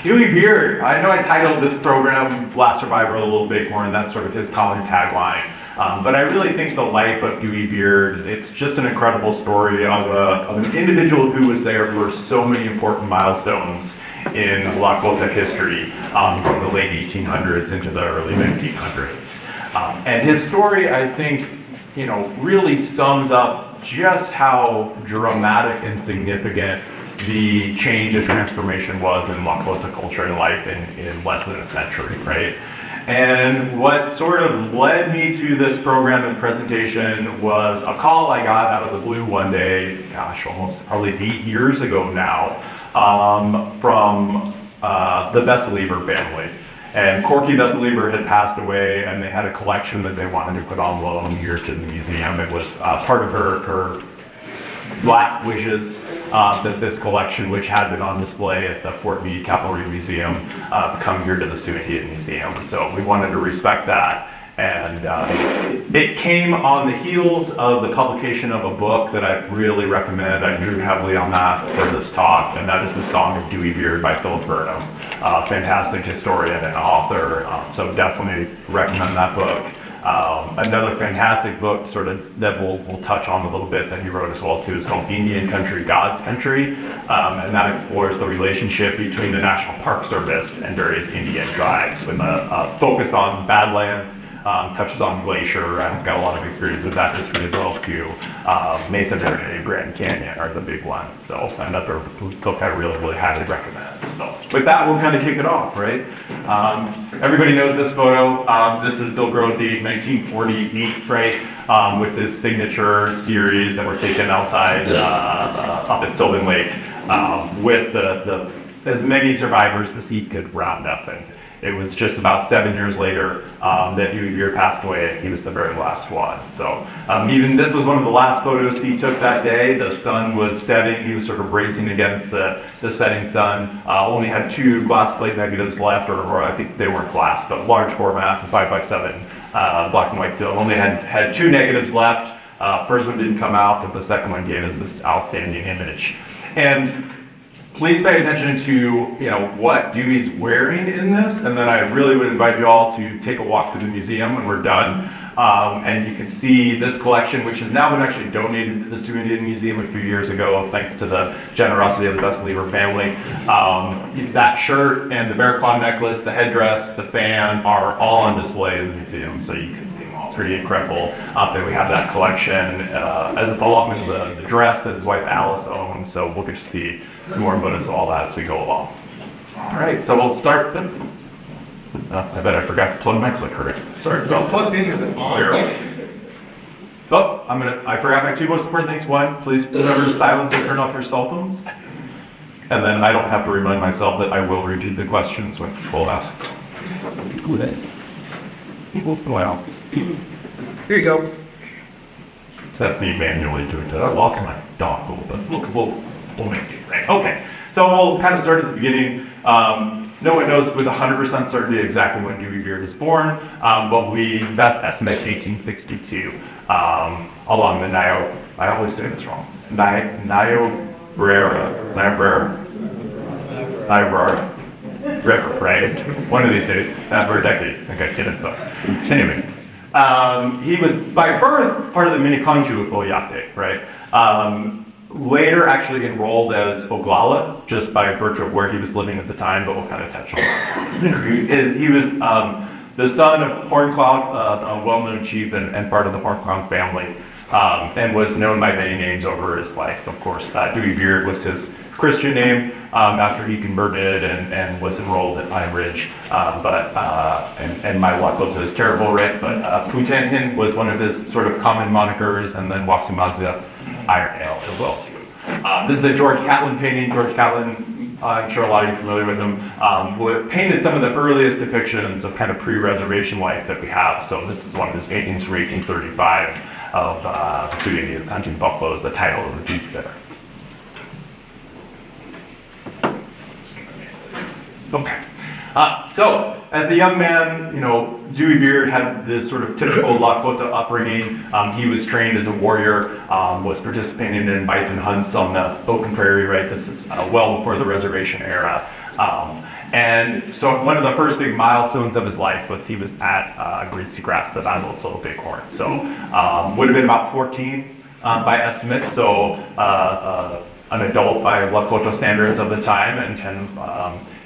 Dewey Beard. I know I titled this program Last Survivor a Little Bighorn, that's sort of his common tagline. But I really think the life of Dewey Beard, it's just an incredible story of an individual who was there for so many important milestones in Lakota history from the late 1800s into the early 1900s. And his story, I think, really sums up just how dramatic and significant the change and transformation was in Lakota culture and life in less than a century, right? And what sort of led me to this program and presentation was a call I got out of the blue one day, almost probably 8 years ago now, from the Besselieber family. And Corky Besselieber had passed away, and they had a collection that they wanted to put on loan here to the museum. It was part of her last wishes that this collection, which had been on display at the Fort Meade Cavalry Museum, come here to the Sioux Indian Museum. So we wanted to respect that. And it came on the heels of the publication of a book that I really recommend. I drew heavily on that for this talk, and that is The Song of Dewey Beard by Philip Burnham, a fantastic historian and author. So definitely recommend that book. Another fantastic book that we'll touch on a little bit that he wrote as well too is called Indian Country, God's Country, and that explores the relationship between the National Park Service and various Indian tribes with a focus on Badlands, touches on Glacier. I've got a lot of experience with that history as well too. Mesa Verde, Grand Canyon are the big ones, so another book I really, really highly recommend. So with that, we'll kind of kick it off, right? Everybody knows this photo. This is Bill Grothe, 1948, right? With his signature series that were taken outside up at Sylvan Lake with the as many survivors as he could round up. And it was just about 7 years later that Dewey Beard passed away. He was the very last one. So even this was one of the last photos he took that day. The sun was setting. He was sort of racing against the setting sun. Only had 2 glass plate negatives left, or I think they weren't glass, but large format, 5x7 black and white film. Only had 2 negatives left. First one didn't come out, but the second one gave us this outstanding image. And please pay attention to what Dewey's wearing in this, and then I really would invite you all to take a walk through the museum when we're done. And you can see this collection, which has now been actually donated to the Sioux Indian Museum a few years ago, thanks to the generosity of the Besselieber family. That shirt and the bear claw necklace, the headdress, the fan are all on display in the museum, so you can see them all. Pretty incredible. Then we have that collection, as along as the dress that his wife Alice owned, so we'll get to see some more photos of all that as we go along. All right, so we'll start. I bet I forgot to plug my clicker in. Sorry. It's plugged in, is it on? I forgot my 2 most important things. 1, please remember to silence or turn off your cell phones. And then I don't have to remind myself that I will repeat the questions when people ask. Well, Here you go. that's me manually doing that. I lost my dongle, but we'll make it, right? Okay, so we'll kind of start at the beginning. No one knows with 100% certainty exactly when Dewey Beard was born, but we best estimate 1862 along the I always say this wrong, Niobrara River, right? One of these days, for a decade, I think I did it, but anyway. He was by birth part of the Miniconju Oyate, right? Later actually enrolled as Oglala, just by virtue of where he was living at the time, but we'll kind of touch on that. He was the son of Horncloud, a well-known chief and part of the Horncloud family, and was known by many names over his life. Of course, Dewey Beard was his Christian name after he converted and was enrolled at Pine Ridge. And my Lakota is terrible, right? But Putanhin was one of his sort of common monikers, and then Wasimazia Iron Ale as well too. This is a George Catlin painting. George Catlin, I'm sure a lot of you are familiar with him, painted some of the earliest depictions of kind of pre-reservation life that we have. So this is one of his paintings from 1835 of Sioux Indians hunting buffaloes. The title of the piece there. Okay. So, as a young man, Dewey Beard had this sort of typical Lakota upbringing. He was trained as a warrior, was participating in bison hunts on the open prairie, right? This is well before the reservation era. And so one of the first big milestones of his life was he was at Greasy Grass, the Battle of Little Bighorn. So would have been about 14 by estimate, so an adult by Lakota standards of the time, and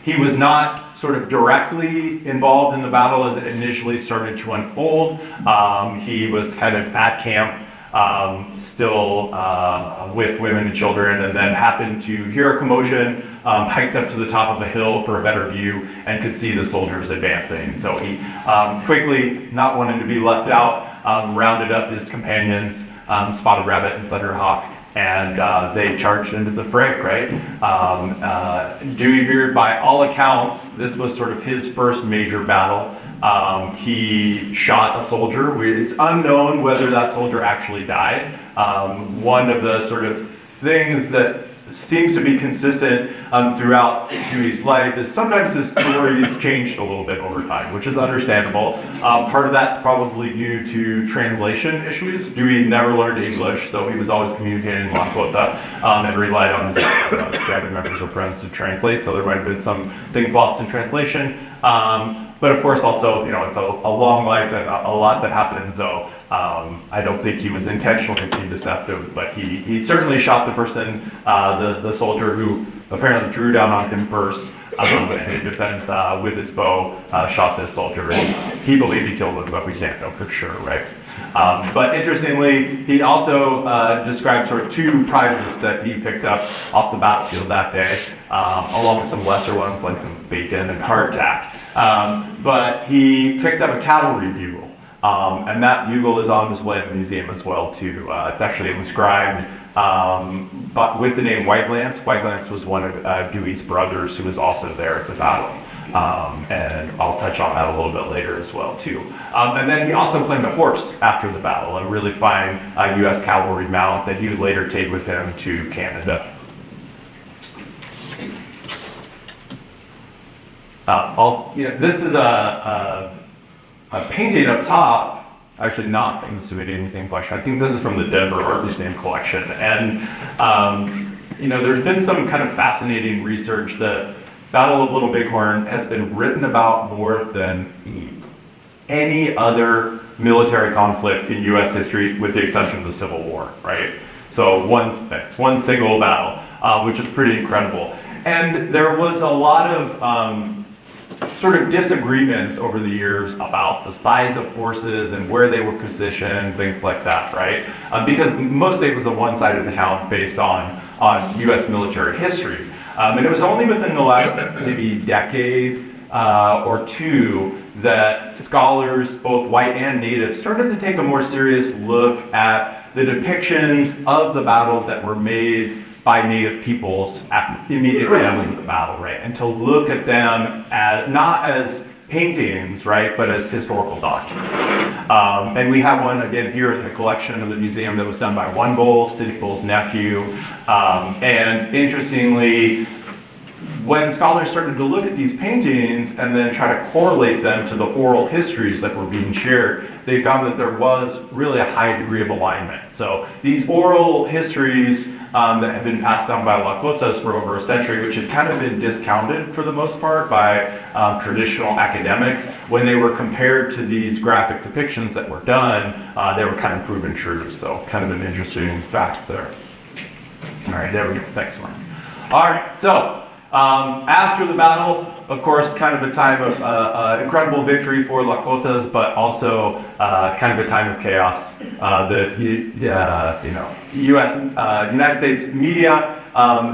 he was not sort of directly involved in the battle as it initially started to unfold. He was kind of at camp, still with women and children, and then happened to hear a commotion, hiked up to the top of a hill for a better view, and could see the soldiers advancing. So he quickly, not wanting to be left out, rounded up his companions, Spotted Rabbit and Thunderhawk, and they charged into the fray, right? Dewey Beard, by all accounts, this was sort of his first major battle. He shot a soldier. It's unknown whether that soldier actually died. One of the sort of things that seems to be consistent throughout Dewey's life is sometimes his stories changed a little bit over time, which is understandable. Part of that's probably due to translation issues. Dewey never learned English, so he was always communicating in Lakota and relied on his family members or friends to translate, so there might have been some things lost in translation. But of course also, it's a long life and a lot that happened, so I don't think he was intentionally being deceptive, but he certainly shot the person, the soldier who apparently drew down on him first, and in defense with his bow, shot this soldier, and he believed he killed him, but we can't know for sure, right? But interestingly, he also described sort of two prizes that he picked up off the battlefield that day, along with some lesser ones like some bacon and hardtack. But he picked up a cavalry bugle. And that bugle is on display in the museum as well too. It's actually inscribed but with the name White Lance. White Lance was one of Dewey's brothers who was also there at the battle. And I'll touch on that a little bit later as well too. And then he also claimed a horse after the battle, a really fine U.S. cavalry mount that he would later take with him to Canada. This is a painting up top, actually not famous to anything collection. I think this is from the Denver Art Museum collection. And, there's been some kind of fascinating research that Battle of Little Bighorn has been written about more than any other military conflict in U.S. history, with the exception of the Civil War, right? So one single battle, which is pretty incredible. And there was a lot of sort of disagreements over the years about the size of forces and where they were positioned, things like that, right? Because mostly it was a one-sided account based on U.S. military history. And it was only within the last maybe decade or two that scholars, both white and native, started to take a more serious look at the depictions of the battle that were made by Native peoples immediately after the battle, right? And to look at them as not as paintings, right, but as historical documents. And we have one again here at the collection of the museum that was done by One Bull, Sitting Bull's nephew. And interestingly, when scholars started to look at these paintings and then try to correlate them to the oral histories that were being shared, they found that there was really a high degree of alignment. So these oral histories that have been passed down by Lakotas for over a century, which had kind of been discounted for the most part by traditional academics, when they were compared to these graphic depictions that were done, they were kind of proven true. So kind of an interesting fact there. All right, there we go. Thanks, Mark. All right, so after the battle, of course, kind of a time of incredible victory for Lakotas, but also kind of a time of chaos. The U.S. United States media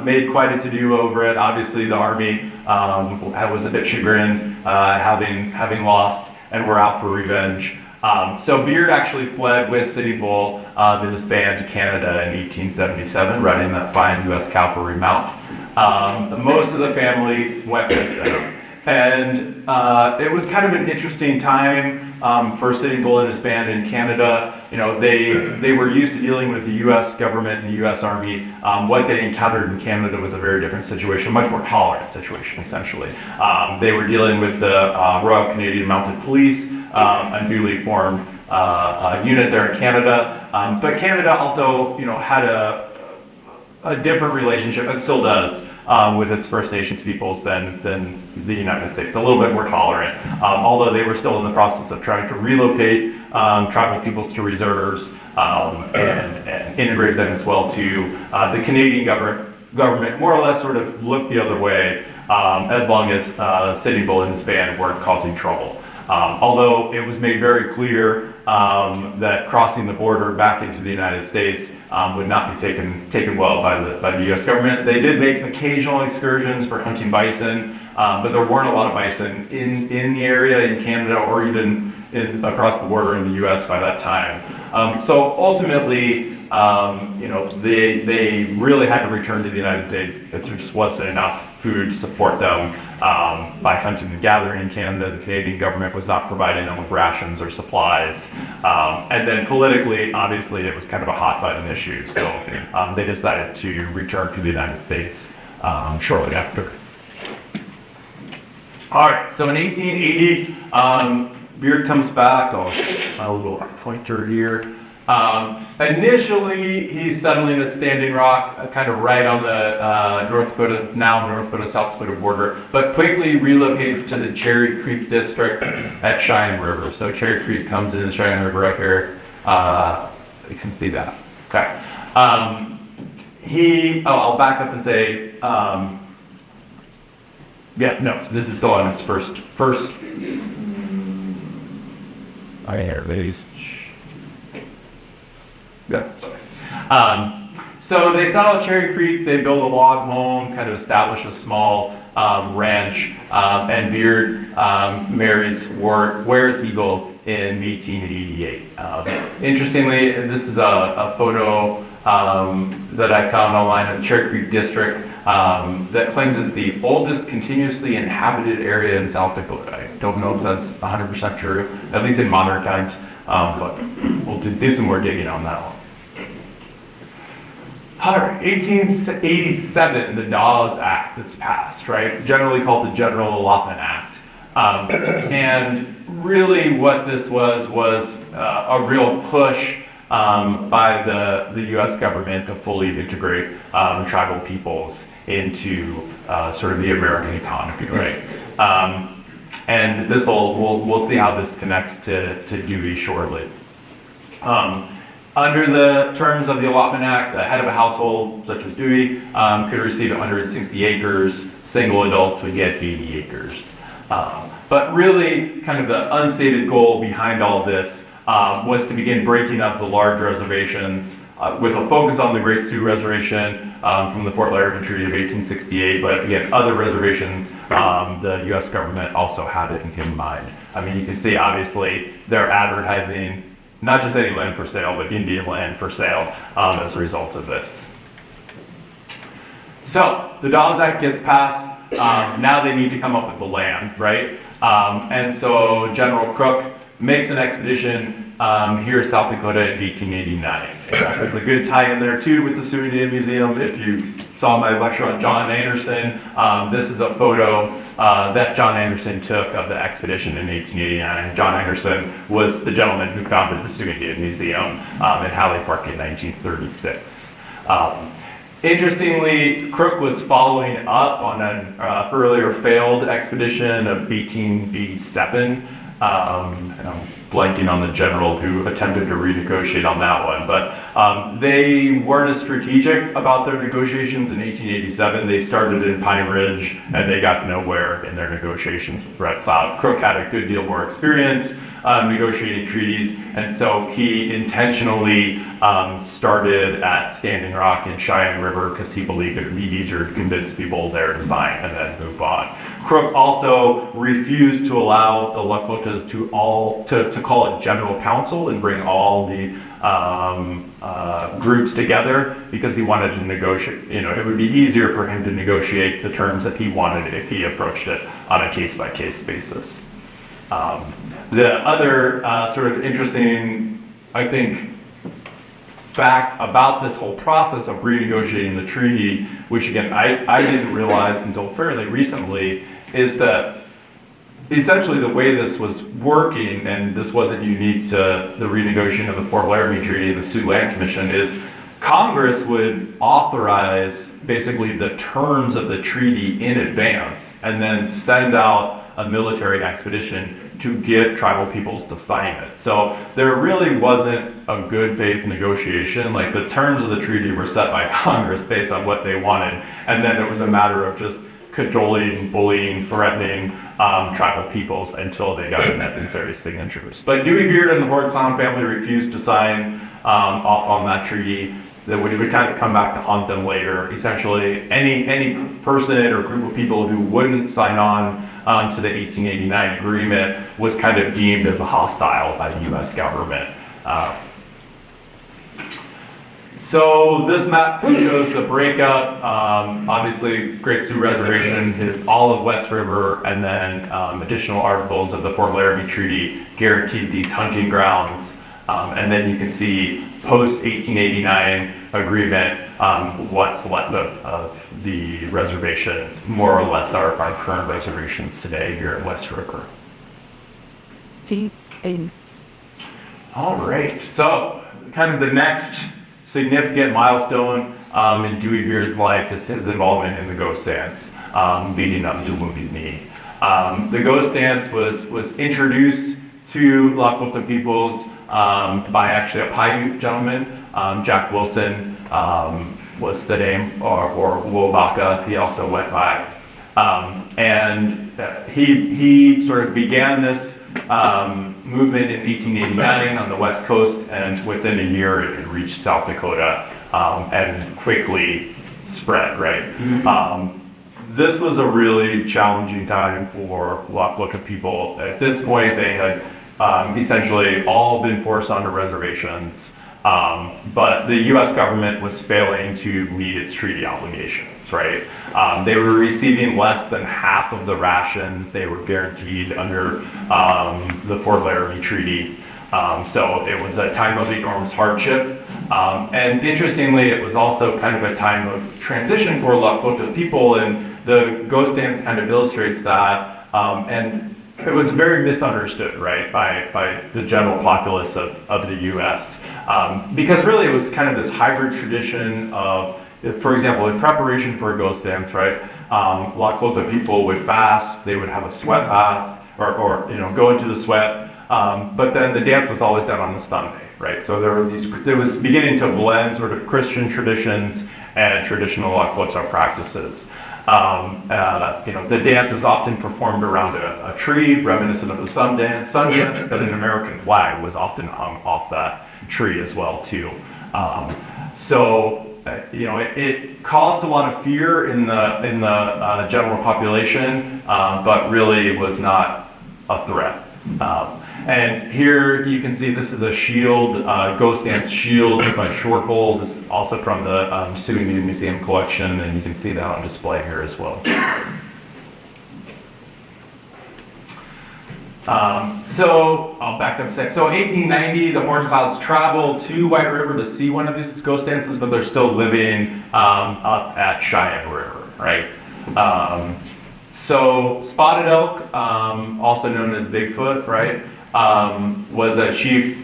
made quite a to-do over it. Obviously, the Army was a bit chagrined, having lost, and were out for revenge. So Beard actually fled with Sitting Bull in this band to Canada in 1877, riding that fine U.S. cavalry mount. Most of the family went with them. And it was kind of an interesting time for Sitting Bull and his band in Canada. they were used to dealing with the U.S. government and the U.S. Army. What they encountered in Canada was a very different situation, much more tolerant situation, essentially. They were dealing with the Royal Canadian Mounted Police, a newly formed unit there in Canada. But Canada also, had a different relationship, and still does, with its First Nations peoples than the United States. A little bit more tolerant, although they were still in the process of trying to relocate tribal peoples to reserves and integrate them as well to the Canadian government. More or less, sort of looked the other way as long as Sitting Bull and his band weren't causing trouble. Although it was made very clear that crossing the border back into the United States would not be taken well by the U.S. government. They did make occasional excursions for hunting bison, but there weren't a lot of bison in the area in Canada or even across the border in the U.S. by that time. So ultimately, they really had to return to the United States because there just wasn't enough food to support them by hunting and gathering in Canada. The Canadian government was not providing them with rations or supplies. And then politically, obviously, it was kind of a hot button issue. So they decided to return to the United States shortly after. All right, so in 1880, Beard comes back. A little pointer here. Initially, he's settling at Standing Rock, kind of right on the North Dakota, South Dakota border, but quickly relocates to the Cherry Creek district at Cheyenne River. So Cherry Creek comes in the Cheyenne River right here. You can see that. Okay. I'll back up and say, this is still on his first. Here, ladies. Yeah. So they settle at Cherry Creek. They build a log home, kind of establish a small ranch, and Beard marries Ware's Eagle in 1888. Interestingly, this is a photo that I found online of the Cherry Creek district that claims it's the oldest continuously inhabited area in South Dakota. I don't know if that's 100% true, at least in modern times, but we'll do some more digging on that one. All right, 1887, the Dawes Act that's passed, right? Generally called the General Allotment Act. And really what this was a real push by the U.S. government to fully integrate tribal peoples into sort of the American economy, right? And we'll see how this connects to Dewey shortly. Under the terms of the Allotment Act, the head of a household, such as Dewey, could receive 160 acres. Single adults would get 80 acres. But really, kind of the unstated goal behind all of this was to begin breaking up the large reservations with a focus on the Great Sioux Reservation from the Fort Laramie Treaty of 1868. But again, other reservations, the U.S. government also had it in mind. I mean, you can see, obviously, they're advertising not just any land for sale, but Indian land for sale as a result of this. So the Dawes Act gets passed. Now they need to come up with the land, right? And so General Crook makes an expedition here in South Dakota in 1889. There's a good tie in there too with the Sioux Indian Museum. If you saw my lecture on John Anderson, this is a photo that John Anderson took of the expedition in 1889. John Anderson was the gentleman who founded the Sioux Indian Museum in Halley Park in 1936. Interestingly, Crook was following up on an earlier failed expedition of 1887. And I'm blanking on the general who attempted to renegotiate on that one, but they weren't as strategic about their negotiations in 1887. They started in Pine Ridge and they got nowhere in their negotiations with Red Cloud. Crook had a good deal more experience negotiating treaties, and so he intentionally started at Standing Rock and Cheyenne River because he believed it would be easier to convince people there to sign and then move on. Crook also refused to allow the Lakotas to call a general council and bring all the groups together because he wanted to negotiate. It would be easier for him to negotiate the terms that he wanted if he approached it on a case-by-case basis. The other sort of interesting I think, fact about this whole process of renegotiating the treaty, which again, I didn't realize until fairly recently, is that essentially the way this was working, and this wasn't unique to the renegotiation of the Fort Laramie Treaty, the Sioux Land Commission, is Congress would authorize basically the terms of the treaty in advance and then send out a military expedition to get tribal peoples to sign it. So there really wasn't a good faith negotiation. Like the terms of the treaty were set by Congress based on what they wanted. And then there was a matter of just cajoling, bullying, threatening tribal peoples until they got the necessary signatures. But Dewey Beard and the Horde Clown family refused to sign off on that treaty, which would kind of come back to haunt them later. Essentially, any person or group of people who wouldn't sign on to the 1889 agreement was kind of deemed as a hostile by the U.S. government. So this map shows the breakup. Obviously, Great Sioux Reservation is all of West River, and then additional articles of the Fort Laramie Treaty guaranteed these hunting grounds. And then you can see post-1889 agreement, what's left of the reservations, more or less our current reservations today here at West River. All right, so kind of the next significant milestone in Dewey Beard's life is his involvement in the ghost dance leading up to Wounded Knee. The ghost dance was introduced to Lakota peoples by actually a Paiute gentleman, Jack Wilson was the name, or Wobaka, he also went by. And he sort of began this movement in 1889 on the West Coast, and within a year it had reached South Dakota and quickly spread, right? Mm-hmm. This was a really challenging time for Lakota people. At this point, they had essentially all been forced onto reservations, but the U.S. government was failing to meet its treaty obligations, right? They were receiving less than half of the rations they were guaranteed under the Fort Laramie Treaty. So it was a time of enormous hardship. And interestingly, it was also kind of a time of transition for Lakota people, and the ghost dance kind of illustrates that. And it was very misunderstood, right, by the general populace of the U.S. Because really it was kind of this hybrid tradition of, for example, in preparation for a ghost dance, right, Lakota people would fast, they would have a sweat bath, or go into the sweat, but then the dance was always done on the Sunday, right? So there was beginning to blend sort of Christian traditions and traditional Lakota practices. The dance was often performed around a tree, reminiscent of the Sundance, but an American flag was often hung off that tree as well too. It caused a lot of fear in the general population, but really was not a threat. And here you can see this is a shield, ghost dance shield by Short Bowl. This is also from the Sioux Museum collection, and you can see that on display here as well. I'll back up a sec. So in 1890, the Horned Clouds traveled to White River to see one of these ghost dances, but they're still living up at Cheyenne River, right? So Spotted Elk, also known as Bigfoot, right, was a chief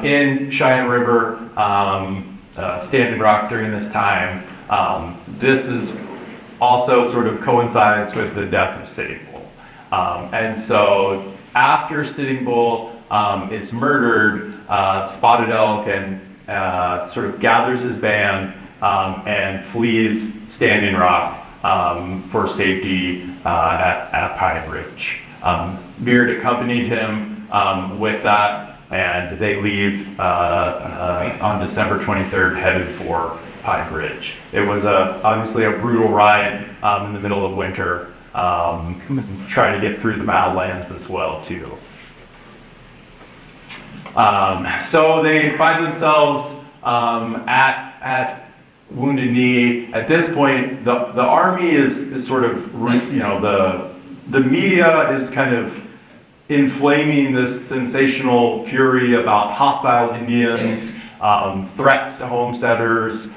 in Cheyenne River, Standing Rock during this time. This is also sort of coincides with the death of Sitting Bull. And so after Sitting Bull is murdered, Spotted Elk and sort of gathers his band and flees Standing Rock for safety at Pine Ridge. Beard accompanied him with that, and they leave on December 23rd, headed for Pine Ridge. It was obviously a brutal ride in the middle of winter, trying to get through the Badlands as well too. So they find themselves at Wounded Knee. At this point, the army is sort of, the media is kind of inflaming this sensational fury about hostile Indians, threats to homesteaders,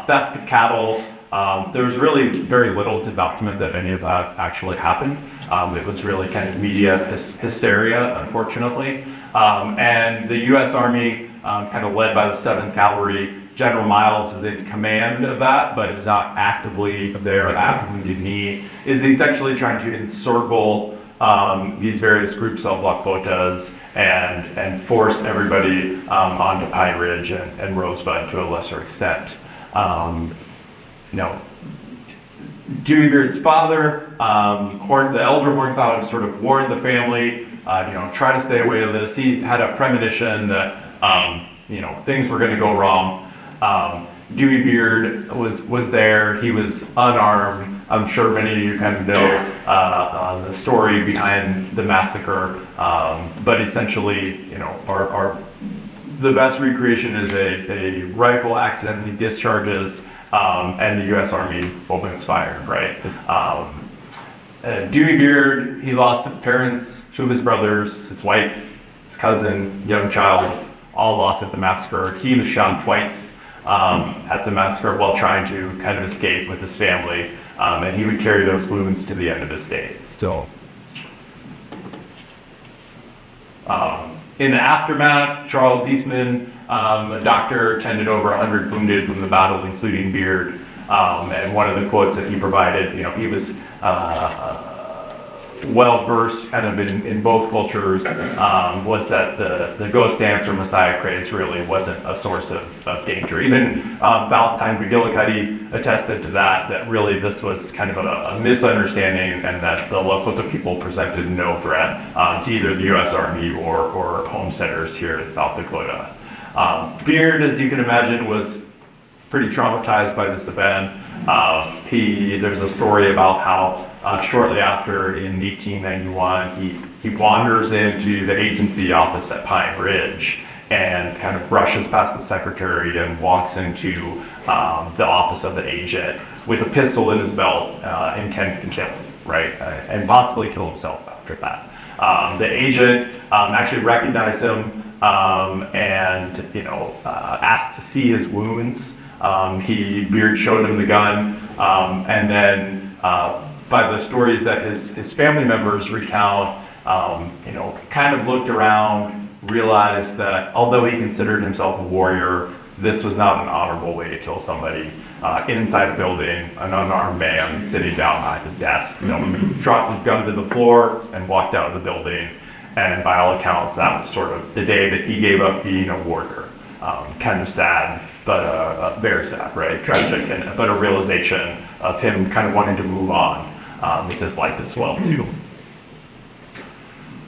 theft of cattle. There's really very little to document that any of that actually happened. It was really kind of media hysteria, unfortunately. And the U.S. Army, kind of led by the 7th Cavalry, General Miles is in command of that, but is not actively there at Wounded Knee, is essentially trying to encircle these various groups of Lakotas and force everybody onto Pine Ridge and Rosebud to a lesser extent. Dewey Beard's father, the elder Horncloud, sort of warned the family, try to stay away from this. He had a premonition that, things were going to go wrong. Dewey Beard was there. He was unarmed. I'm sure many of you kind of know the story behind the massacre. But essentially, the best recreation is a rifle accidentally discharges, and the U.S. Army opens fire, right? Dewey Beard, he lost his parents, 2 of his brothers, his wife, his cousin, young child, all lost at the massacre. He was shot twice at the massacre while trying to kind of escape with his family, and he would carry those wounds to the end of his days. So, in the aftermath, Charles Eastman, a doctor, tended over 100 wounded from the battle, including Beard. And one of the quotes that he provided, he was well-versed kind of in both cultures, was that the ghost dance or Messiah craze really wasn't a source of danger. Even Valentine McGillicuddy attested to that really this was kind of a misunderstanding, and that the Lakota people presented no threat to either the U.S. Army or homesteaders here in South Dakota. Beard, as you can imagine, was pretty traumatized by this event. There's a story about how shortly after, in 1891, he wanders into the agency office at Pine Ridge and kind of brushes past the secretary and walks into the office of the agent with a pistol in his belt, intending to kill him, right? And possibly kill himself after that. The agent actually recognized him and asked to see his wounds. Beard showed him the gun, and then by the stories that his family members recount, kind of looked around, realized that although he considered himself a warrior, this was not an honorable way to kill somebody inside a building, an unarmed man sitting down behind his desk. Dropped his gun to the floor and walked out of the building. And by all accounts, that was sort of the day that he gave up being a warrior. Kind of sad, but very sad, right? Tragic, but a realization of him kind of wanting to move on with his life as well, too.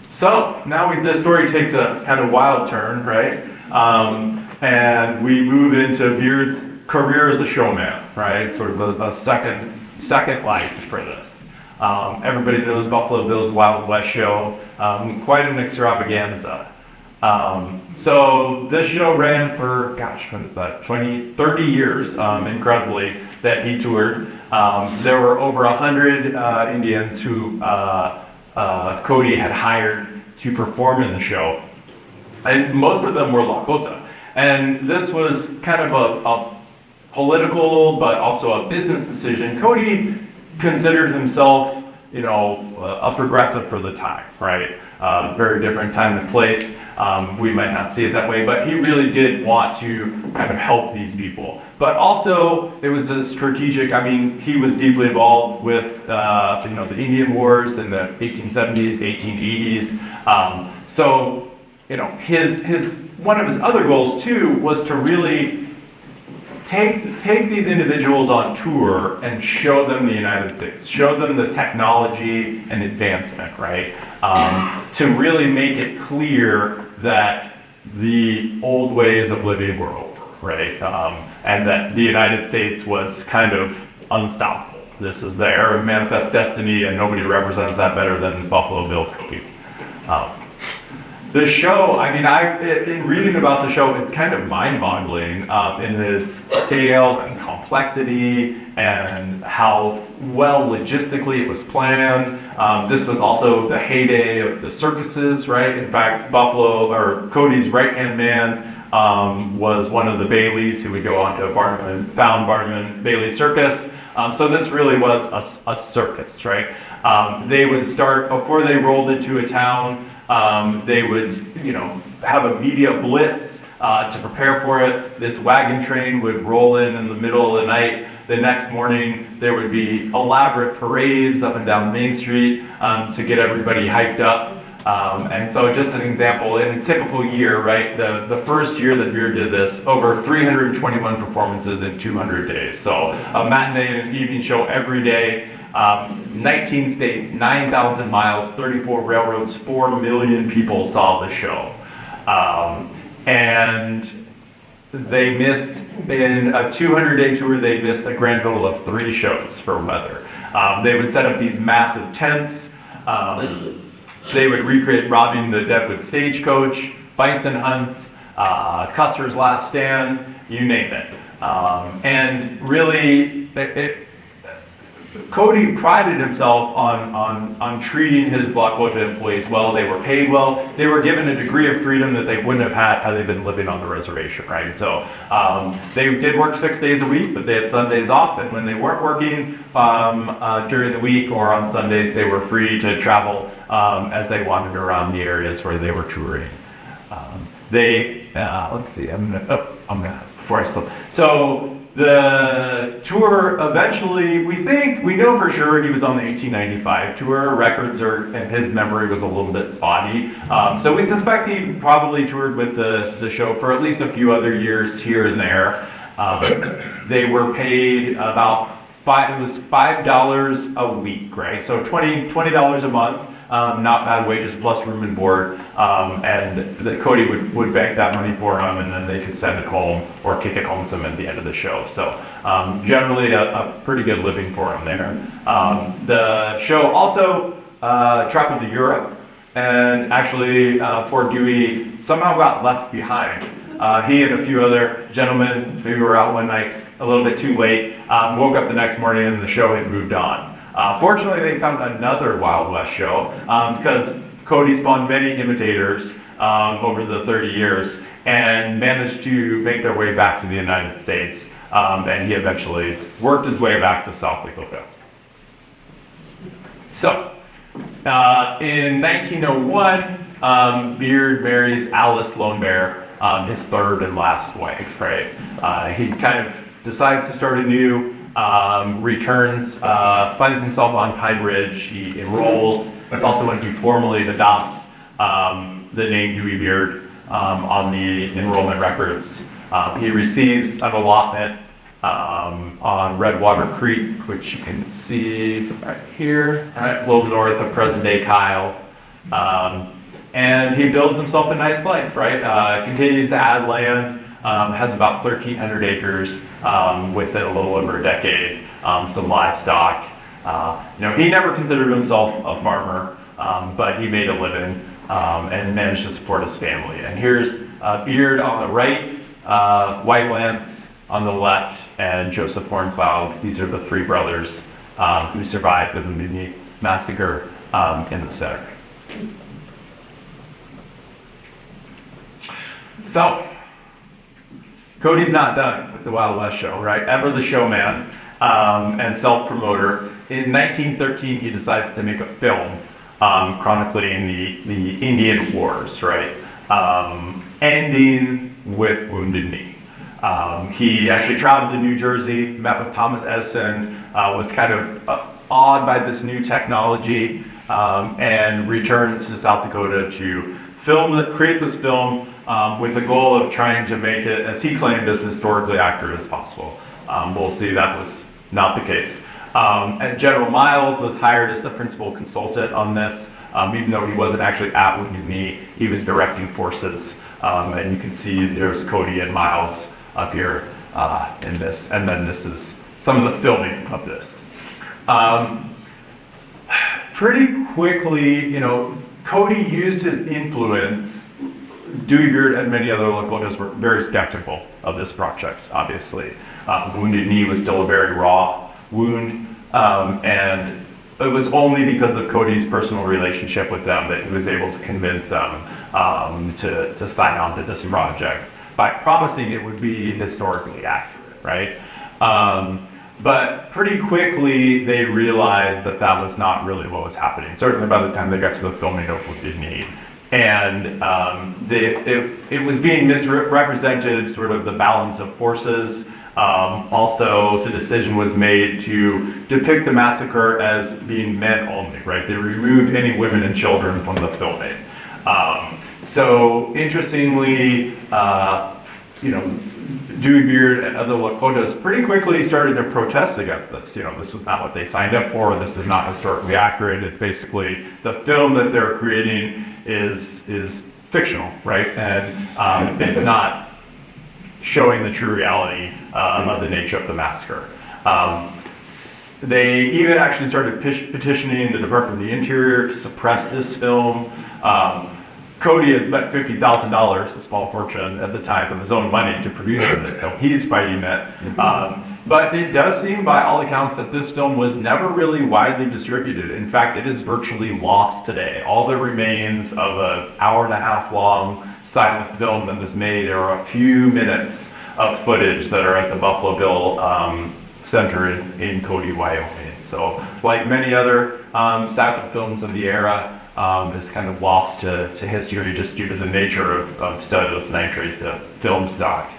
So now this story takes a kind of wild turn, right? And we move into Beard's career as a showman, right? Sort of a second life for this. Everybody knows Buffalo Bill's Wild West show, quite an extravaganza. So this show ran for, 30 years, incredibly, that he toured. There were over 100 Indians who Cody had hired to perform in the show, and most of them were Lakota. And this was kind of a political, but also a business decision. Cody considered himself, a progressive for the time, right? Very different time and place. We might not see it that way, but he really did want to kind of help these people. But also, it was a strategic, he was deeply involved with, the Indian Wars in the 1870s, 1880s. So, one of his other goals, too, was to really take these individuals on tour and show them the United States, show them the technology and advancement, right? To really make it clear that the old ways of living were over, right? And that the United States was kind of unstoppable. This is their manifest destiny, and nobody represents that better than Buffalo Bill Cody. The show, I mean, in reading about the show, it's kind of mind-boggling in its scale and complexity and how well logistically it was planned. This was also the heyday of the circuses, right? In fact, Cody's right-hand man was one of the Baileys who would go on to found Barnum Bailey Circus. So this really was a circus, right? They would start, before they rolled into a town, they would, have a media blitz to prepare for it. This wagon train would roll in the middle of the night. The next morning, there would be elaborate parades up and down Main Street to get everybody hyped up. And so just an example, in a typical year, right, the first year that Beard did this, over 321 performances in 200 days. So a matinee and an evening show every day. 19 states, 9,000 miles, 34 railroads, 4 million people saw the show. And they missed, in a 200-day tour, they missed a grand total of 3 shows for weather. They would set up these massive tents. They would recreate robbing the Deadwood stagecoach, bison hunts, Custer's Last Stand, you name it. And really, Cody prided himself on treating his LaQuota employees well. They were paid well. They were given a degree of freedom that they wouldn't have had they been living on the reservation, right? So they did work 6 days a week, but they had Sundays off. And when they weren't working during the week or on Sundays, they were free to travel as they wandered around the areas where they were touring. Let's see, before I slip. So the tour eventually, we know for sure he was on the 1895 tour. Records and his memory was a little bit spotty. So we suspect he probably toured with the show for at least a few other years here and there. They were paid about $5 a week, right? So $20 a month. Not bad wages plus room and board, and Cody would bank that money for him, and then they could send it home or kick it home to them at the end of the show. So generally a pretty good living for him there. The show also traveled to Europe, and actually Fort Dewey somehow got left behind. He and a few other gentlemen who were out one night a little bit too late, woke up the next morning and the show had moved on. Fortunately, they found another Wild West show because Cody spawned many imitators over the 30 years and managed to make their way back to the United States. And he eventually worked his way back to South Dakota. So, in 1901, Beard marries Alice Lone Bear, his third and last wife, right? He's kind of decides to start anew. Returns, finds himself on Pine Ridge. He enrolls. It's also when he formally adopts the name Dewey Beard on the enrollment records. He receives an allotment on Redwater Creek, which you can see right here, right, a little north of present-day Kyle. And he builds himself a nice life, right? Continues to add land. Has about 1,300 acres within a little over a decade, some livestock. He never considered himself a farmer, but he made a living and managed to support his family. And here's Beard on the right, White Lance on the left, and Joseph Horncloud. These are the 3 brothers who survived the Mutiny Massacre in the center. So, Cody's not done with the Wild West show, right? Ever the showman and self-promoter. In 1913, he decides to make a film chronicling the Indian Wars, right? Ending with Wounded Knee. He actually traveled to New Jersey, met with Thomas Edison, was kind of awed by this new technology, and returns to South Dakota to create this film with the goal of trying to make it, as he claimed, as historically accurate as possible. We'll see that was not the case. And General Miles was hired as the principal consultant on this, even though he wasn't actually at Wounded Knee, he was directing forces. And you can see there's Cody and Miles up here in this. And then this is some of the filming of this. Pretty quickly, Cody used his influence. Dewey Beard and many other Lakotas were very skeptical of this project, obviously. Wounded Knee was still a very raw wound, and it was only because of Cody's personal relationship with them that he was able to convince them to sign on to this project by promising it would be historically accurate, right? But pretty quickly they realized that that was not really what was happening, certainly by the time they got to the filming of Wounded Knee. And it was being misrepresented, sort of the balance of forces. Also, the decision was made to depict the massacre as being men only, right? They removed any women and children from the filming. So interestingly, Dewey Beard and other Lakotas pretty quickly started to protest against this. This was not what they signed up for. This is not historically accurate. It's basically the film that they're creating is fictional, right? And it's not showing the true reality of the nature of the massacre. They even actually started petitioning the Department of the Interior to suppress this film. Cody had spent $50,000, a small fortune at the time, of his own money to produce it, so he's fighting it. But it does seem, by all accounts, that this film was never really widely distributed. In fact, it is virtually lost today. All that remains of an hour-and-a-half long silent film that was made are a few minutes of footage that are at the Buffalo Bill Center in Cody, Wyoming. So, like many other silent films of the era, is kind of lost to history just due to the nature of cellulose nitrate, the film stock.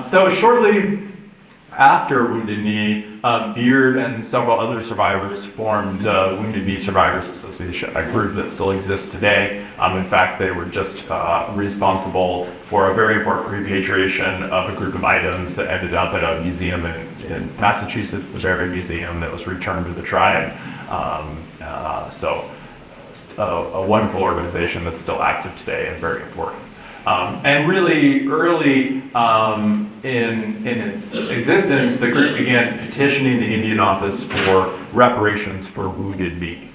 So shortly after Wounded Knee, Beard and several other survivors formed Wounded Knee Survivors Association, a group that still exists today. In fact, they were just responsible for a very important repatriation of a group of items that ended up at a museum in Massachusetts, the very museum that was returned to the tribe. So a wonderful organization that's still active today and very important. And really early in its existence, the group began petitioning the Indian Office for reparations for Wounded Knee.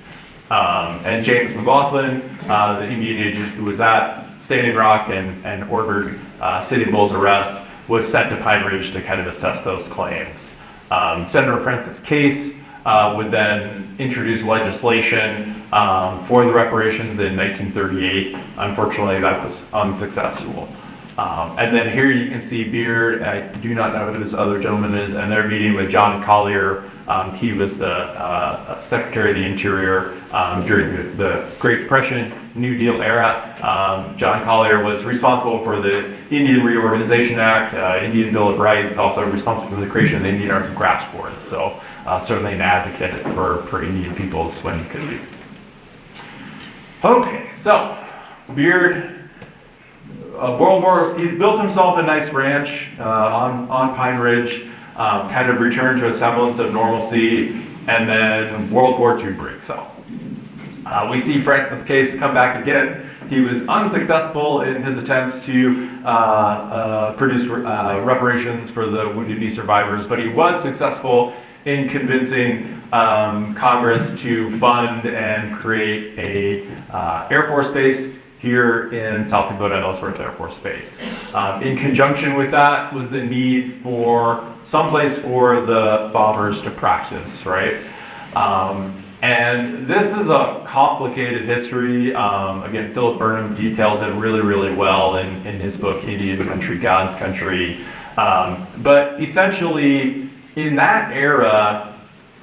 And James McLaughlin, the Indian agent who was at Standing Rock and ordered Sitting Bull's arrest, was sent to Pine Ridge to kind of assess those claims. Senator Francis Case would then introduce legislation for the reparations in 1938. Unfortunately, that was unsuccessful. And then here you can see Beard. I do not know who this other gentleman is, and they're meeting with John Collier. He was the Secretary of the Interior during the Great Depression, New Deal era. John Collier was responsible for the Indian Reorganization Act, Indian Bill of Rights, also responsible for the creation of the Indian Arts and Crafts Board. So certainly an advocate for Indian peoples when he could be. Okay, so Beard, he's built himself a nice ranch on Pine Ridge, kind of returned to a semblance of normalcy, and then World War II breaks out. We see Francis Case come back again. He was unsuccessful in his attempts to produce reparations for the Wounded Knee survivors, but he was successful in convincing Congress to fund and create a Air Force base here in South Dakota, Ellsworth Air Force Base. In conjunction with that was the need for someplace for the bombers to practice, right? And this is a complicated history. Again, Philip Burnham details it really, really well in his book, Indian Country, God's Country. But essentially, in that era,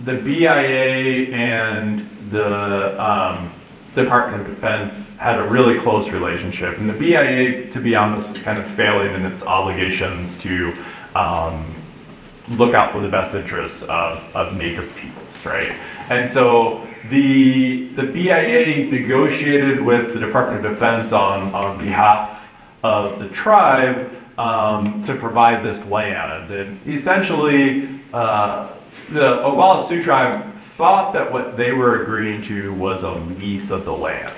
the BIA and the Department of Defense had a really close relationship. And the BIA, to be honest, was kind of failing in its obligations to look out for the best interests of Native peoples, right? And so the BIA negotiated with the Department of Defense on behalf of the tribe to provide this land. And essentially, the Oglala Sioux tribe thought that what they were agreeing to was a lease of the land.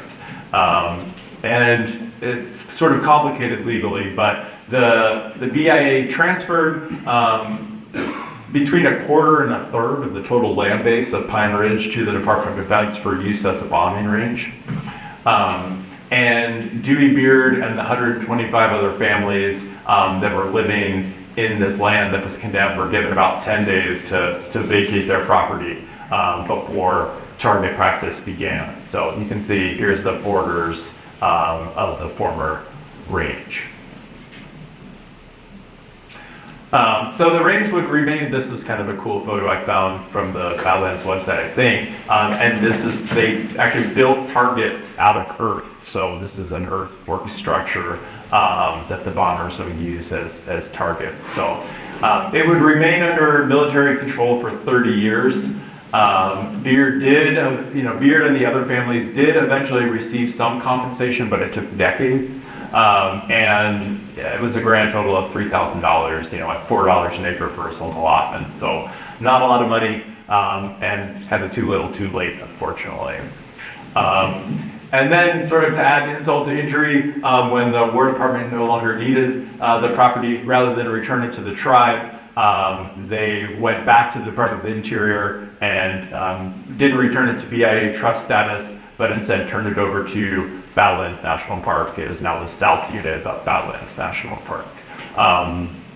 And it's sort of complicated legally, but the BIA transferred between a quarter and a third of the total land base of Pine Ridge to the Department of Defense for use as a bombing range. And Dewey Beard and the 125 other families that were living in this land that was condemned were given about 10 days to vacate their property before target practice began. So you can see here's the borders of the former range. So the range would remain, this is kind of a cool photo I found from the Badlands website, I think. And they actually built targets out of earth. So this is an earthwork structure that the bombers would use as targets. So it would remain under military control for 30 years. Beard and the other families did eventually receive some compensation, but it took decades. And it was a grand total of $3,000, at $4 an acre for a sold allotment. So not a lot of money, and had it too little too late, unfortunately. And then sort of to add insult to injury, when the War Department no longer needed the property, rather than return it to the tribe, they went back to the Department of the Interior and didn't return it to BIA trust status, but instead turned it over to Badlands National Park. It is now the South Unit of Badlands National Park.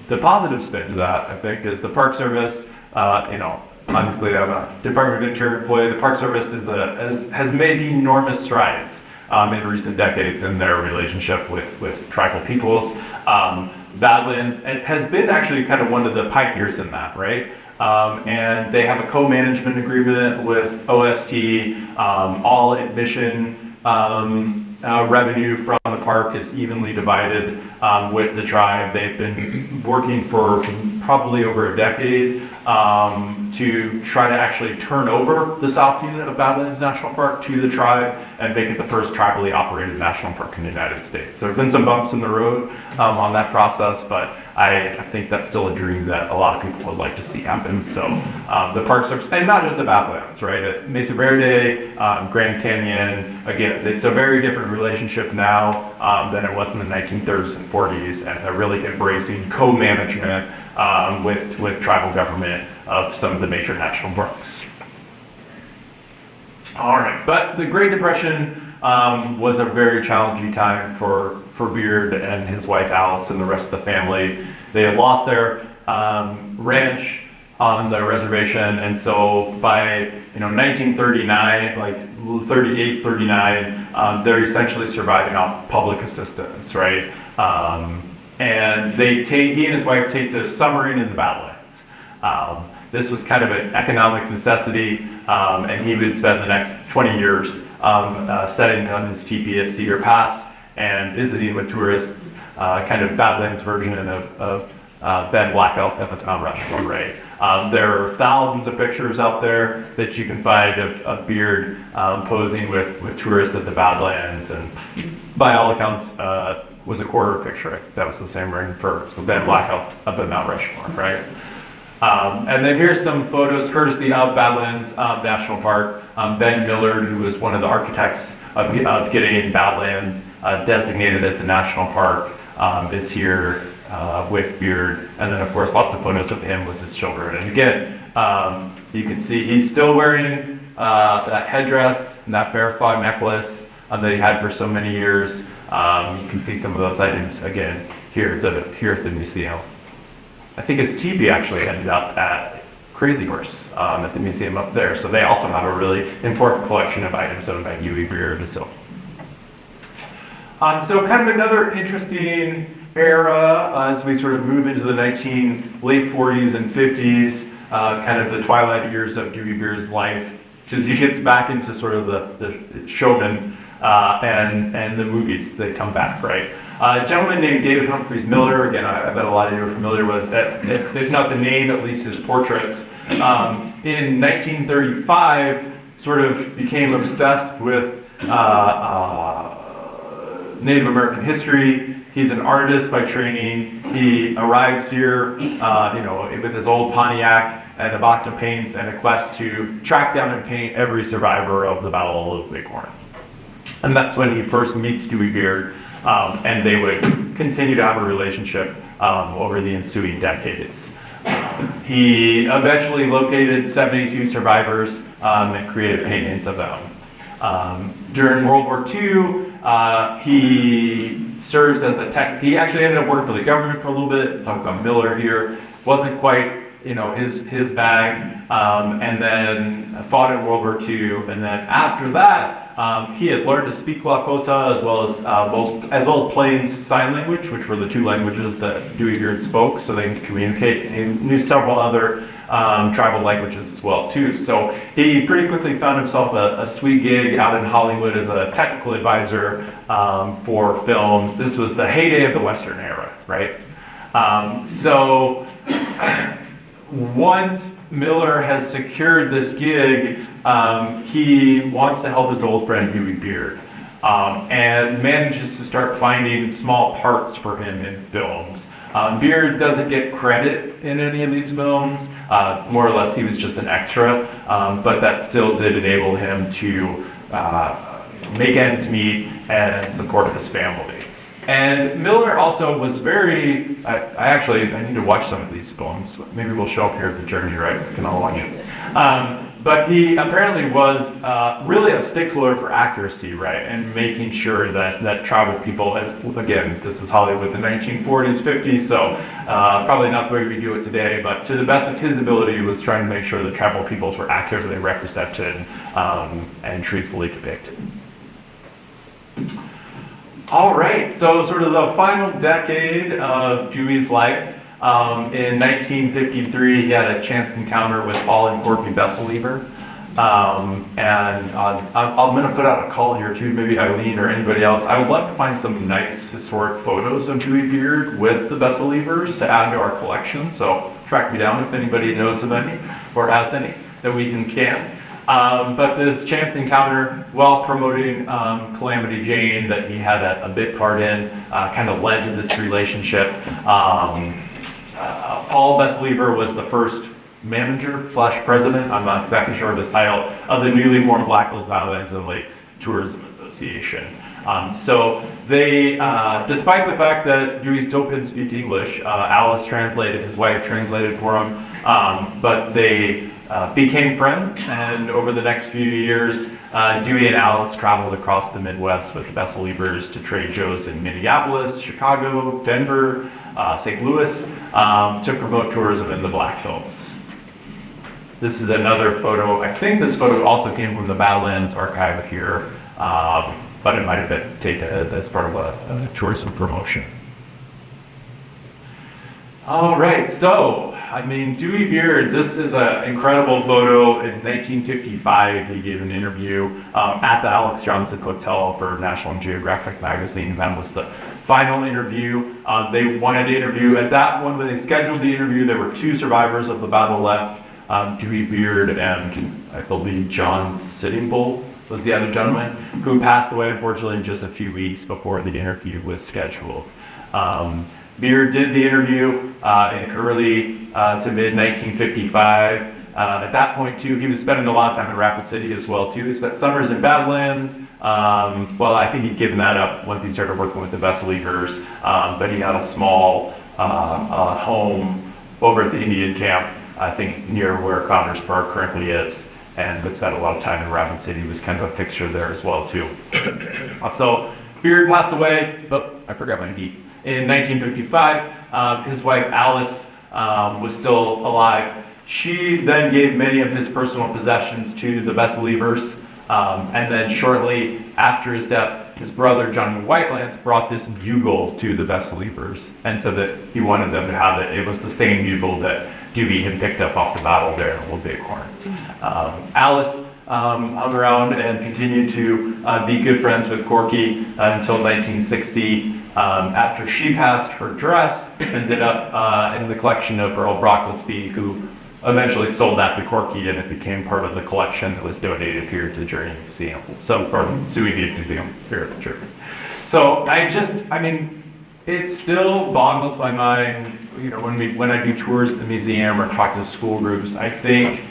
The positive spin to that, I think, is the Park Service. Obviously, I'm a Department of Interior employee. The Park Service has made enormous strides in recent decades in their relationship with tribal peoples. Badlands has been actually kind of one of the pioneers in that, right? And they have a co-management agreement with OST. All admission revenue from the park is evenly divided with the tribe. They've been working for probably over a decade to try to actually turn over the South Unit of Badlands National Park to the tribe and make it the first tribally operated national park in the United States. There have been some bumps in the road on that process, but I think that's still a dream that a lot of people would like to see happen. So the Park Service, and not just the Badlands, right? At Mesa Verde, Grand Canyon, again, it's a very different relationship now than it was in the 1930s and 40s, and they're really embracing co-management with tribal government of some of the major national parks. All right, but the Great Depression was a very challenging time for Beard and his wife Alice and the rest of the family. They had lost their ranch on the reservation, and so by 1939, like 38, 39, they're essentially surviving off public assistance, right? And he and his wife take to summering in the Badlands. This was kind of an economic necessity, and he would spend the next 20 years setting on his teepee at Cedar Pass and visiting with tourists, kind of Badlands version of Ben Black Elk at the Mount Rushmore, right? There are thousands of pictures out there that you can find of Beard posing with tourists at the Badlands, and by all accounts, was a quarter picture. That was the same ring for Ben Black Elk up at Mount Rushmore, right? And then here's some photos courtesy of Badlands National Park. Ben Millard, who was one of the architects of getting Badlands designated as a national park, is here with Beard. And then of course lots of photos of him with his children. And again, you can see he's still wearing that headdress and that bear claw necklace that he had for so many years. You can see some of those items again here at the museum. I think his teepee actually ended up at Crazy Horse at the museum up there. So they also have a really important collection of items owned by Dewey Beard. So kind of another interesting era as we sort of move into the late 40s and 50s, kind of the twilight years of Dewey Beard's life, because he gets back into sort of the showman and the movies that come back, right? A gentleman named David Humphreys Miller, again, I bet a lot of you are familiar with, if not the name, at least his portraits. In 1935, sort of became obsessed with Native American history. He's an artist by training. He arrives here, with his old Pontiac and a box of paints and a quest to track down and paint every survivor of the Battle of Bighorn. And that's when he first meets Dewey Beard, and they would continue to have a relationship over the ensuing decades. he eventually located 72 survivors and created paintings of them. During World War II, he serves as a tech. He actually ended up working for the government for a little bit. Talk about Miller here. Wasn't quite, his bag. And then fought in World War II. And then after that, he had learned to speak Lakota as well as Plains Sign Language, which were the two languages that Dewey Beard spoke, so they could communicate. He knew several other tribal languages as well too. So he pretty quickly found himself a sweet gig out in Hollywood as a technical advisor for films. This was the heyday of the Western era, right? So once Miller has secured this gig, he wants to help his old friend Dewey Beard, and manages to start finding small parts for him in films. Beard doesn't get credit in any of these films. More or less, he was just an extra, but that still did enable him to make ends meet and support his family. And Miller also was very, I need to watch some of these films. Maybe we'll show up here at the Journey, right? We can all watch it. But he apparently was really a stickler for accuracy, right? And making sure that tribal people, again, this is Hollywood, the 1940s, 50s, so probably not the way we do it today, but to the best of his ability, he was trying to make sure that tribal peoples were accurately represented and truthfully depicted. All right, so sort of the final decade of Dewey's life. In 1953, he had a chance encounter with Paul and Corky Besselieber. And I'm going to put out a call here too, maybe Eileen or anybody else. I would love to find some nice historic photos of Dewey Beard with the Besseliebers to add to our collection. So track me down if anybody knows of any or has any that we can scan. But this chance encounter, while promoting Calamity Jane, that he had a big part in, kind of led to this relationship. Paul Besselieber was the first manager/president, I'm not exactly sure of his title, of the newly formed Black Hills Islands and Lakes Tourism Association. So they, despite the fact that Dewey still couldn't speak English, Alice translated, his wife translated for him, but they became friends, and over the next few years, Dewey and Alice traveled across the Midwest with the Besseliebers to trade shows in Minneapolis, Chicago, Denver, St. Louis, to promote tourism in the Black Hills. This is another photo. I think this photo also came from the Badlands archive here, but it might have been taken as part of a tourism promotion. All right, so, Dewey Beard, this is an incredible photo. In 1955, he gave an interview at the Alex Johnson Hotel for National Geographic magazine. That was the final interview. They wanted to interview, at that one, when they scheduled the interview, there were two survivors of the battle left, Dewey Beard and I believe John Sitting Bull was the other gentleman, who passed away, unfortunately, just a few weeks before the interview was scheduled. Beard did the interview in early to mid 1955. At that point, too, he was spending a lot of time in Rapid City as well, too. He spent summers in Badlands. Well, I think he'd given that up once he started working with the Besseliebers, but he had a small home over at the Indian camp, I think near where Connors Park currently is, and but spent a lot of time in Rapid City. He was kind of a fixture there as well, too. So Beard passed away, but I forgot my beat. In 1955, his wife Alice was still alive. She then gave many of his personal possessions to the Besseliebers, and then shortly after his death, his brother Johnny Whitelance brought this bugle to the Besseliebers and said that he wanted them to have it. It was the same bugle that Dewey had picked up off the battle there in Old Bighorn. Alice hung around and continued to be good friends with Corky until 1960. After she passed, her dress ended up in the collection of Earl Brocklesby, who eventually sold that to Corky, and it became part of the collection that was donated here to the Journey Museum. So, or Dewey Beard Museum here at the Journey. So it still boggles my mind, when I do tours at the museum or talk to school groups. I think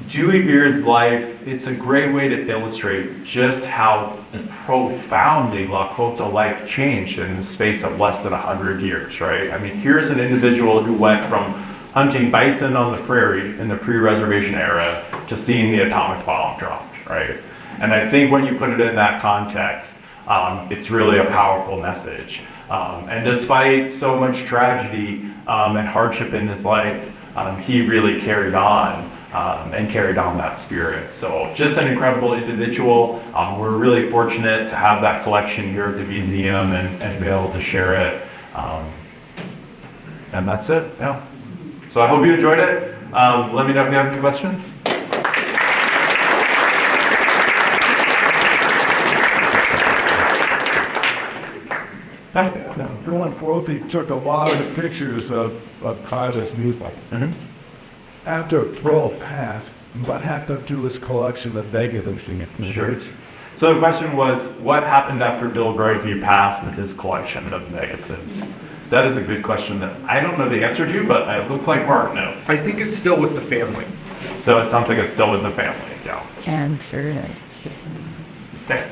Dewey Beard's life, it's a great way to illustrate just how profoundly Lakota life changed in the space of less than 100 years, right? Here's an individual who went from hunting bison on the prairie in the pre-reservation era to seeing the atomic bomb dropped, right? And I think when you put it in that context, it's really a powerful message. And despite so much tragedy and hardship in his life, he really carried on and carried on that spirit. So just an incredible individual. We're really fortunate to have that collection here at the museum and be able to share it. And that's it. Yeah. So I hope you enjoyed it. Let me know if you have any questions. Going forth, he took a lot of pictures of Connor's music. After Pearl passed, what happened to his collection of negatives? Sure. So the question was, what happened after Bill Grady passed in his collection of negatives? That is a good question that I don't know the answer to, but it looks like Mark knows. I think it's still with the family. So it's something that's still in the family. Yeah. And sure. Okay.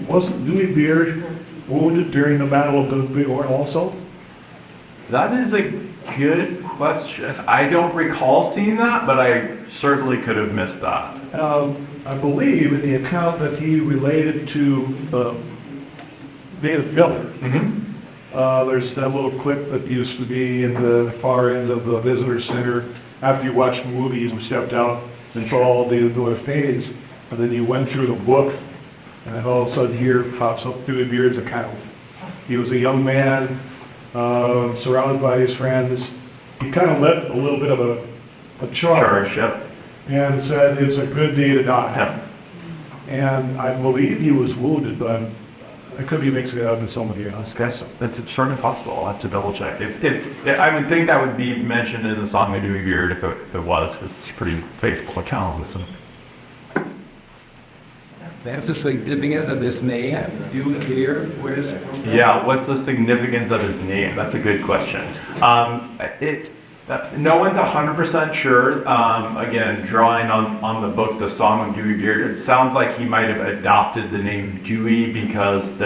Wasn't Dewey Beard wounded during the Battle of the Big Horn also? That is a good question. I don't recall seeing that, but I certainly could have missed that. I believe in the account that he related to David Miller. There's that little clip that used to be in the far end of the visitor center. After you watched the movies and stepped out and saw all David Miller fades, and then you went through the book, and then all of a sudden here pops up Dewey Beard's account. He was a young man, surrounded by his friends. He kind of led a little bit of a charge Yep. and said it's a good day to die. Yep. And I believe he was wounded, but I could be mixing it up with somebody else. Okay, so that's certainly possible. I'll have to double check. If I would think that would be mentioned in the song of Dewey Beard if it was, because it's a pretty faithful account. So. That's the significance of this name, Dewey Beard. Where is it from? Yeah, what's the significance of his name? That's a good question. No one's 100% sure. Again, drawing on the book, The Song of Dewey Beard, it sounds like he might have adopted the name Dewey because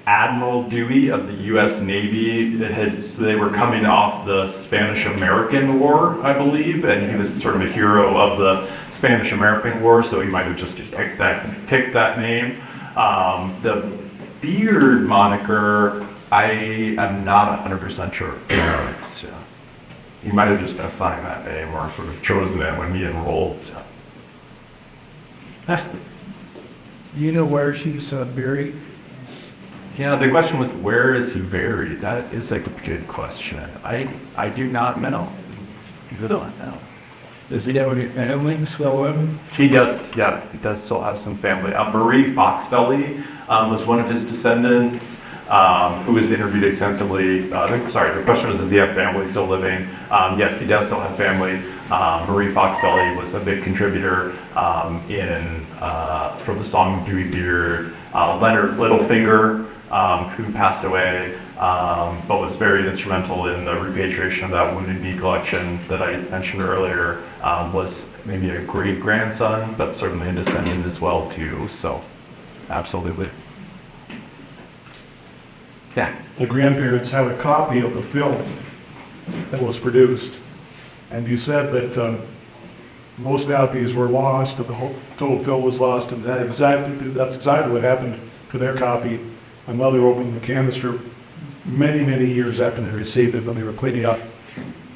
Admiral Dewey of the U.S. Navy, they were coming off the Spanish-American War, I believe, and he was sort of a hero of the Spanish-American War, so he might have just picked that name. The Beard moniker, I am not 100% sure. He might have just been assigned that name or sort of chosen it when he enrolled. Do you know where she's buried? Yeah, the question was, where is he buried? That is a good question. I do not know. I don't know. Does he have any family still living? He does, yeah, he does still have some family. Marie Foxfelly was one of his descendants who was interviewed extensively. The question was, does he have family still living? Yes, he does still have family. Marie Foxfelly was a big contributor from the song Dewey Beard. Leonard Littlefinger, who passed away, but was very instrumental in the repatriation of that Wounded Knee collection that I mentioned earlier, was maybe a great-grandson, but certainly a descendant as well, too, so absolutely. Yeah. The grandparents have a copy of the film that was produced, and you said that most copies were lost, and the whole total film was lost, and that's exactly what happened to their copy. My mother opened the canister many, many years after they received it when they were cleaning up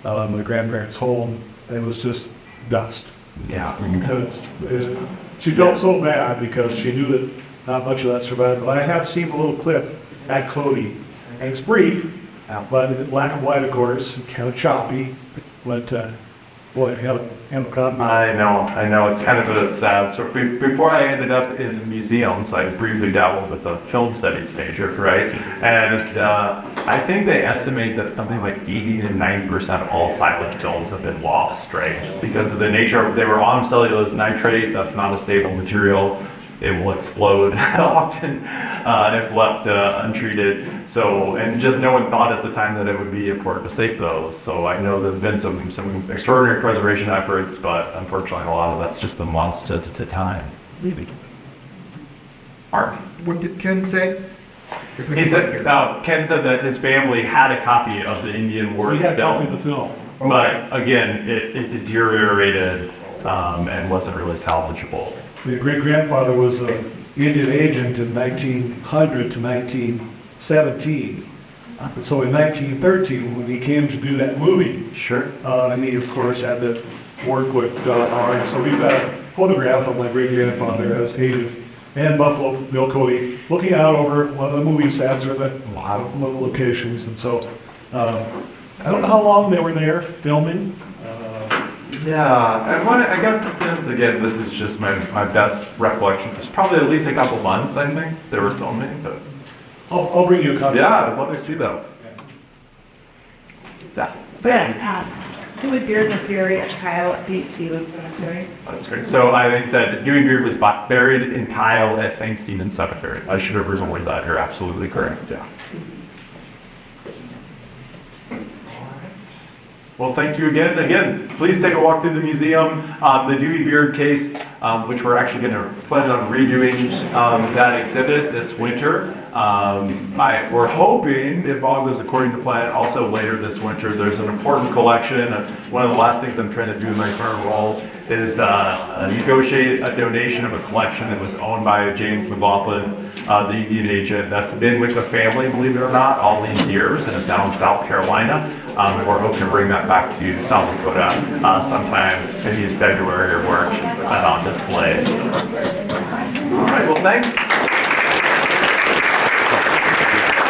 my grandparents' home. It was just dust. Yeah. She felt so bad because she knew that not much of that survived. But I have seen a little clip at Cody, and it's brief, but in black and white, of course, kind of choppy. But boy, have a comment. I know. It's kind of a sad story. Before I ended up in museums, I briefly dabbled with a film studies major, right? And I think they estimate that something like 80 to 90% of all silent films have been lost, right? Just because of the nature, they were on cellulose nitrate, that's not a stable material. It will explode often if left untreated. So, and just no one thought at the time that it would be important to save those. So I know there've been some extraordinary preservation efforts, but unfortunately a lot of that's just been lost to time. Really? Art. What did Ken say? He said, Ken said that his family had a copy of the Indian We Wars had a copy of film, the film. but again, it deteriorated and wasn't really salvageable. My great-grandfather was an Indian agent in 1900 to 1917. So in 1913, when he came to do that movie, Sure. and he, of course, had to work with Art. So we've got a photograph of my great-grandfather as agent and Buffalo Bill Cody looking out over one of the movie sets or a lot of little locations. And so I don't know how long they were there filming. Yeah, I got the sense, again, this is just my best recollection. It's probably at least a couple months, I think, they were filming, but. I'll bring you a copy. Yeah, I'd love to see that. Yeah, But Dewey Beard was buried at Kyle at St. Stephen's Cemetery. that's great. So I said Dewey Beard was buried in Kyle at St. Stephen's Cemetery. I should have resolved that. You're absolutely correct. Yeah. Well, thank you again. Again, please take a walk through the museum. The Dewey Beard case, which we're actually going to plan on redoing that exhibit this winter. We're hoping, if all goes according to plan, also later this winter. There's an important collection. One of the last things I'm trying to do in my current role is negotiate a donation of a collection that was owned by James McLaughlin, the Indian agent, that's been with the family, believe it or not, all these years, and is down in South Carolina. We're hoping to bring that back to South Dakota sometime, maybe in February or March, and put that on display. So. All right, well, thanks.